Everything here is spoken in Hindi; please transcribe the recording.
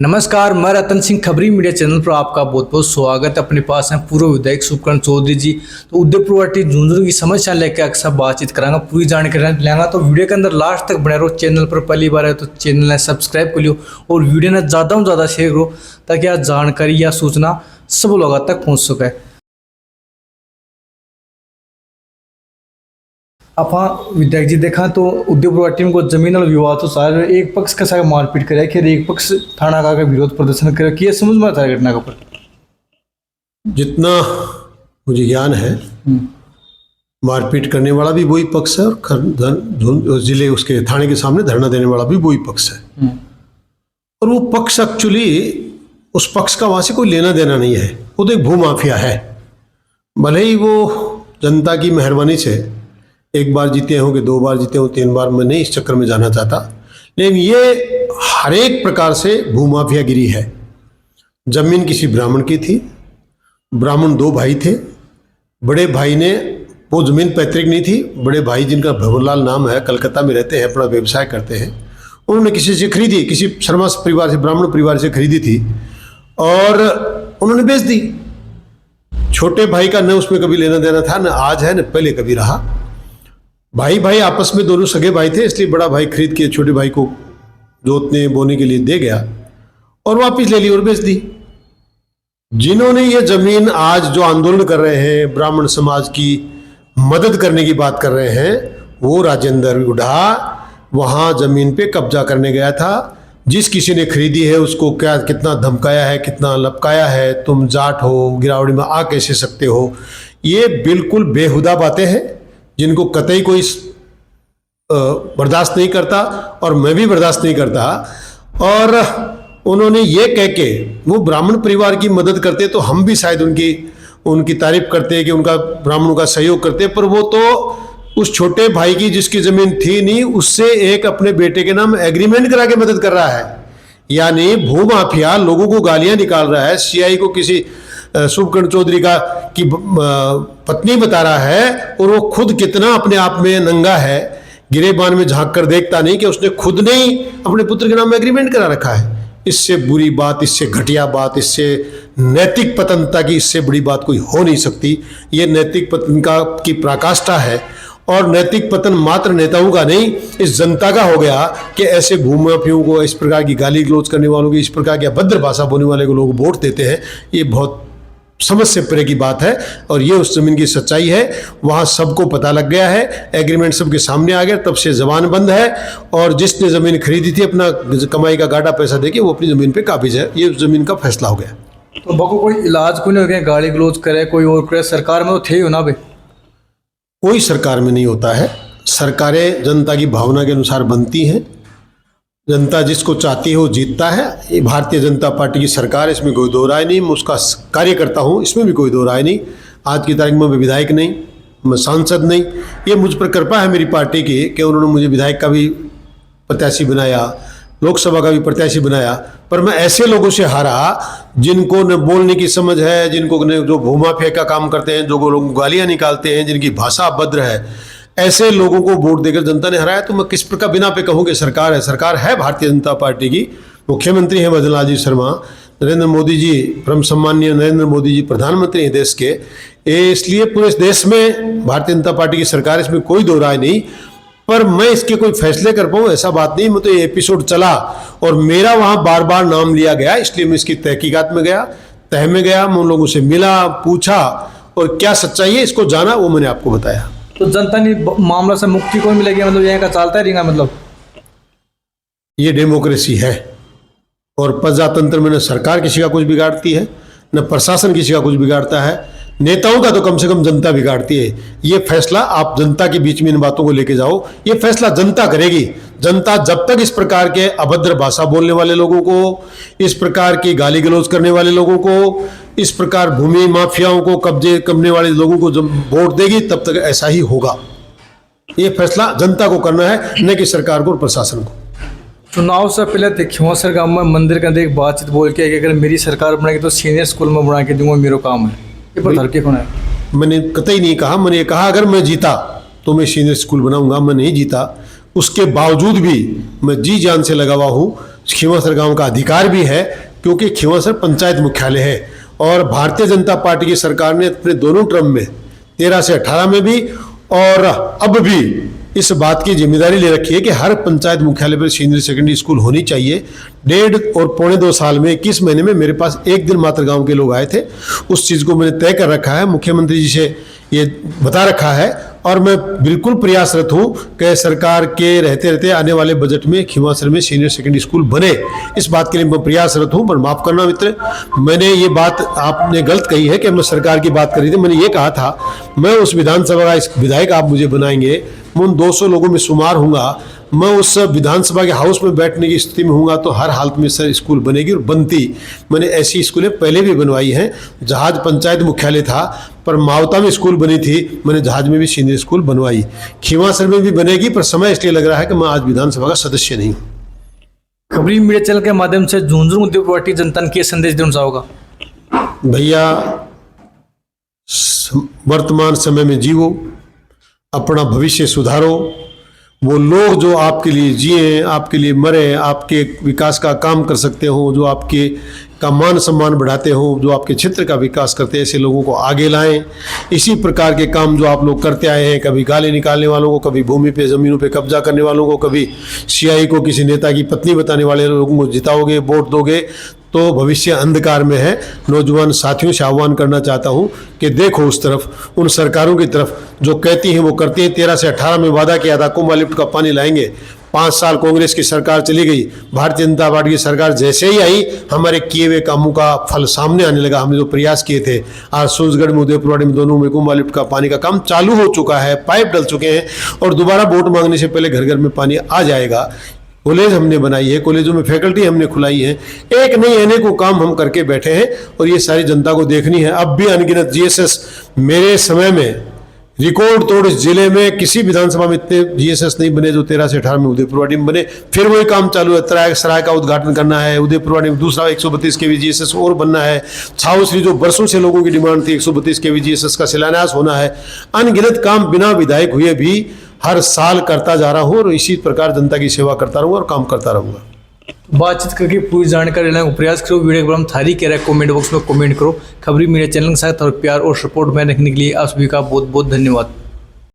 नमस्कार, मैं रतन सिंह खबरी मीडिया चैनल पर आपका बहुत बहुत स्वागत। अपने पास हैं पूर्व विधायक शुभकरण चौधरी जी। तो उदयपुर झुंझुनू की समस्या लेकर अक्सर बातचीत करांगा, पूरी जानकारी लेंगे। तो वीडियो के अंदर लास्ट तक बने रहो। चैनल पर पहली बार है तो चैनल ने सब्सक्राइब कर लियो और वीडियो ने ज़्यादा से ज़्यादा शेयर करो ताकि आज जानकारी या सूचना सब लोगों तक पहुँच सके। आप विधायक जी देखा तो उदयपुर टीम को जमीन और विवाद तो सारे एक पक्ष के साथ मारपीट करे, फिर एक पक्ष थाना का विरोध प्रदर्शन करे कि समझ में आता है घटना के ऊपर। जितना मुझे ज्ञान है मारपीट करने वाला भी वही पक्ष है और जिले उसके थाने के सामने धरना देने वाला भी वही पक्ष है। और वो पक्ष एक्चुअली उस पक्ष का वहां से कोई लेना देना नहीं है, वो तो एक भूमाफिया है। भले ही वो जनता की मेहरबानी से एक बार जीते होंगे, दो बार जीते हों, तीन बार, मैं नहीं इस चक्कर में जाना चाहता, लेकिन ये हर एक प्रकार से भूमाफियागिरी है। जमीन किसी ब्राह्मण की थी, ब्राह्मण दो भाई थे, बड़े भाई ने वो जमीन पैतृक नहीं थी, बड़े भाई जिनका भंवरलाल नाम है, कलकत्ता में रहते हैं, अपना व्यवसाय करते हैं, उन्होंने किसी से खरीदी, किसी शर्मा परिवार से, ब्राह्मण परिवार से खरीदी थी और उन्होंने बेच दी। छोटे भाई का न उसमें कभी लेना देना था, न आज है न पहले कभी रहा। भाई भाई आपस में दोनों सगे भाई थे, इसलिए बड़ा भाई खरीद के छोटे भाई को जोतने बोने के लिए दे गया और वापस ले ली और बेच दी। जिन्होंने ये जमीन आज जो आंदोलन कर रहे हैं, ब्राह्मण समाज की मदद करने की बात कर रहे हैं, वो राजेंद्र गुढ़ा वहां जमीन पे कब्जा करने गया था। जिस किसी ने खरीदी है उसको क्या कितना धमकाया है, कितना लपकाया है, तुम जाट हो, गिरावड़ी में आ कैसे सकते हो। ये बिल्कुल बेहुदा बातें हैं जिनको कतई कोई बर्दाश्त नहीं करता और मैं भी बर्दाश्त नहीं करता। और उन्होंने ये कह के वो ब्राह्मण परिवार की मदद करते तो हम भी शायद उनकी तारीफ करते कि उनका ब्राह्मणों का सहयोग करते, पर वो तो उस छोटे भाई की जिसकी जमीन थी नहीं, उससे एक अपने बेटे के नाम एग्रीमेंट करा के मदद कर रहा है। यानी भूमाफिया लोगों को गालियां निकाल रहा है, सीआई को किसी शुभकरण चौधरी की पत्नी बता रहा है और वो खुद कितना अपने आप में नंगा है, गिरेबान में झांक कर देखता नहीं कि उसने खुद ने ही अपने पुत्र के नाम में एग्रीमेंट करा रखा है। इससे बुरी बात, इससे घटिया बात, इससे नैतिक पतनता की इससे बड़ी बात कोई हो नहीं सकती। ये नैतिक पतन की पराकाष्ठा है और नैतिक पतन मात्र नेताओं का नहीं, इस जनता का हो गया कि ऐसे भूमाफियों को, इस प्रकार की गाली गलौज करने वालों को, इस प्रकार की अभद्र भाषा बोलने वाले को लोग वोट देते हैं। ये बहुत समझ से परे की बात है और ये उस जमीन की सच्चाई है। वहाँ सबको पता लग गया है, एग्रीमेंट सबके सामने आ गया, तब से जबान बंद है। और जिसने जमीन खरीदी थी अपना कमाई का गाढ़ा पैसा देके, वो अपनी जमीन पे काबिज है। ये उस जमीन का फैसला हो गया। तो बाको कोई इलाज को नहीं हो गया, गाली गलौज करे कोई और करे, सरकार में तो थे ही हो ना भाई। कोई सरकार में नहीं होता है, सरकारें जनता की भावना के अनुसार बनती हैं। जनता जिसको चाहती है वो जीतता है। ये भारतीय जनता पार्टी की सरकार, इसमें कोई दो राय नहीं। मैं उसका कार्यकर्ता हूँ, इसमें भी कोई दो राय नहीं। आज की तारीख में मैं विधायक नहीं, मैं सांसद नहीं। ये मुझ पर कृपा है मेरी पार्टी की कि उन्होंने मुझे विधायक का भी प्रत्याशी बनाया, लोकसभा का भी प्रत्याशी बनाया, पर मैं ऐसे लोगों से हारा जिनको न बोलने की समझ है, जिनको न जो भूमाफिया का काम करते हैं, जो लोग गालियाँ निकालते हैं, जिनकी भाषा अभद्र है, ऐसे लोगों को वोट देकर जनता ने हराया। तो मैं किस प्रकार बिना पे कहूँ कि सरकार है भारतीय जनता पार्टी की। मुख्यमंत्री हैं भजन लाल जी शर्मा, नरेंद्र मोदी जी, परम सम्माननीय नरेंद्र मोदी जी प्रधानमंत्री हैं देश के। इसलिए पूरे देश में भारतीय जनता पार्टी की सरकार, इसमें कोई दो राय नहीं। पर मैं इसके कोई फैसले कर पाऊँ ऐसा बात नहीं। मैं तो ये एपिसोड चला और मेरा वहाँ बार बार नाम लिया गया, इसलिए मैं इसकी तहकीकात में गया, तह में गया, मैं उन लोगों से मिला, पूछा और क्या सच्चाई है इसको जाना, वो मैंने आपको बताया। तो जनता ने मामला से मुक्ति को मिलेगी, मतलब यहाँ का चलता रहेगा। मतलब ये डेमोक्रेसी है और प्रजातंत्र में न सरकार किसी का कुछ बिगाड़ती है, न प्रशासन किसी का कुछ बिगाड़ता है। नेताओं का तो कम से कम जनता बिगाड़ती है। ये फैसला आप जनता के बीच में इन बातों को लेके जाओ, ये फैसला जनता करेगी। जनता जब तक इस प्रकार के अभद्र भाषा बोलने वाले लोगों को, इस प्रकार की गाली गलौज करने वाले लोगों को, इस प्रकार भूमि माफियाओं को कब्जे करने वाले लोगों को जब वोट देगी, तब तक ऐसा ही होगा। ये फैसला जनता को करना है, न कि सरकार को और प्रशासन को। चुनाव से पहले खिंवसर गांव में मंदिर के अंदर एक बातचीत बोल के कि अगर मेरी सरकार बनेगी तो सीनियर स्कूल में बना के दूंगा, मेरा काम है। ये पर धरके कौन है? मैंने कतई नहीं कहा। मैंने ये कहा अगर मैं जीता तो मैं सीनियर स्कूल बनाऊंगा। मैं नहीं जीता, उसके बावजूद भी मैं जी जान से लगा हुआ हूँ खींवासर गांव का अधिकार भी है, क्योंकि खींवासर पंचायत मुख्यालय है। और भारतीय जनता पार्टी की सरकार ने अपने दोनों टर्म में 13 से 18 में भी और अब भी इस बात की जिम्मेदारी ले रखी है कि हर पंचायत मुख्यालय पर सीनियर सेकेंडरी स्कूल होनी चाहिए। 1.5 और पौने 2 साल में 21 महीने में मेरे पास एक दिन मात्र गांव के लोग आए थे। उस चीज़ को मैंने तय कर रखा है, मुख्यमंत्री जी से ये बता रखा है और मैं बिल्कुल प्रयासरत हूँ कि सरकार के रहते रहते आने वाले बजट में खींवासर में सीनियर सेकेंडरी स्कूल बने। इस बात के लिए मैं प्रयासरत हूँ। पर माफ़ करना मित्र, मैंने ये बात आपने गलत कही है कि मैं सरकार की बात कर रही थी। मैंने ये कहा था मैं उस विधानसभा का इस विधायक आप मुझे बनाएंगे, मैं उन 200 लोगों में शुमार हूँगा, मैं उस विधानसभा के हाउस में बैठने की स्थिति में हूँगा तो हर हालत में सर स्कूल बनेगी और बनती। मैंने ऐसी स्कूलें पहले भी बनवाई हैं। जहाज पंचायत मुख्यालय था पर मावता में स्कूल बनी थी, मैंने जहाज में भी सीनियर स्कूल बनवाई। खींवासर में भी बनेगी, पर समय इसलिए लग रहा है कि मैं आज विधानसभा का सदस्य नहीं हूँ। खबरी मीडिया चैनल के माध्यम से झुंझुनू उद्योग पार्टी जनता ने क्या संदेश देना चाहोगा? भैया, वर्तमान समय में जीवो, अपना भविष्य सुधारो। वो लोग जो आपके लिए जिए, आपके लिए मरे, आपके विकास का काम कर सकते हो, जो आपके का मान सम्मान बढ़ाते हो, जो आपके क्षेत्र का विकास करते हैं, ऐसे लोगों को आगे लाएं। इसी प्रकार के काम जो आप लोग करते आए हैं, कभी गाली निकालने वालों को, कभी भूमि पे ज़मीनों पे कब्जा करने वालों को, कभी सियाई को किसी नेता की पत्नी बताने वाले लोगों को जिताओगे, वोट दोगे तो भविष्य अंधकार में है। नौजवान साथियों से आह्वान करना चाहता हूं कि देखो उस तरफ, उन सरकारों की तरफ जो कहती हैं वो करती हैं। 13 से 18 में वादा किया था कुंभा लिफ्ट का पानी लाएंगे, 5 साल कांग्रेस की सरकार चली गई, भारतीय जनता पार्टी की सरकार जैसे ही आई हमारे किए हुए कामों का फल सामने आने लगा। हमने जो प्रयास किए थे, आज सूरजगढ़ में, उदयपुरवाड़ी में, दोनों में कुंभा लिफ्ट का पानी का काम चालू हो चुका है, पाइप डल चुके हैं और दोबारा वोट मांगने से पहले घर घर में पानी आ जाएगा। कॉलेज हमने बनाई है, कॉलेजों में फैकल्टी हमने खुलाई है, एक नहीं अनेकों काम हम करके बैठे हैं और ये सारी जनता को देखनी है। अब भी अनगिनत जीएसएस मेरे समय में रिकॉर्ड तोड़ इस जिले में किसी विधानसभा में इतने जीएसएस नहीं बने जो 13 से 18 में उदयपुरवाड़ी में बने। फिर वही काम चालू है, सराय का उद्घाटन करना है, उदयपुरवाड़ी में दूसरा 132 केवी जीएसएस और बनना है, छावश्री जो बरसों से लोगों की डिमांड थी 132 केवी जीएसएस का शिलान्यास होना है। अनगिनत काम बिना विधायक हुए भी हर साल करता जा रहा हूँ और इसी प्रकार जनता की सेवा करता रहूँगा और काम करता रहूँगा। बातचीत करके पूरी जानकारी लेने का प्रयास करो। वीडियो के थारी कह रहा है कमेंट बॉक्स में कमेंट करो। खबरी मीडिया चैनल के साथ और प्यार और सपोर्ट में रखने के लिए आप सभी का बहुत बहुत धन्यवाद।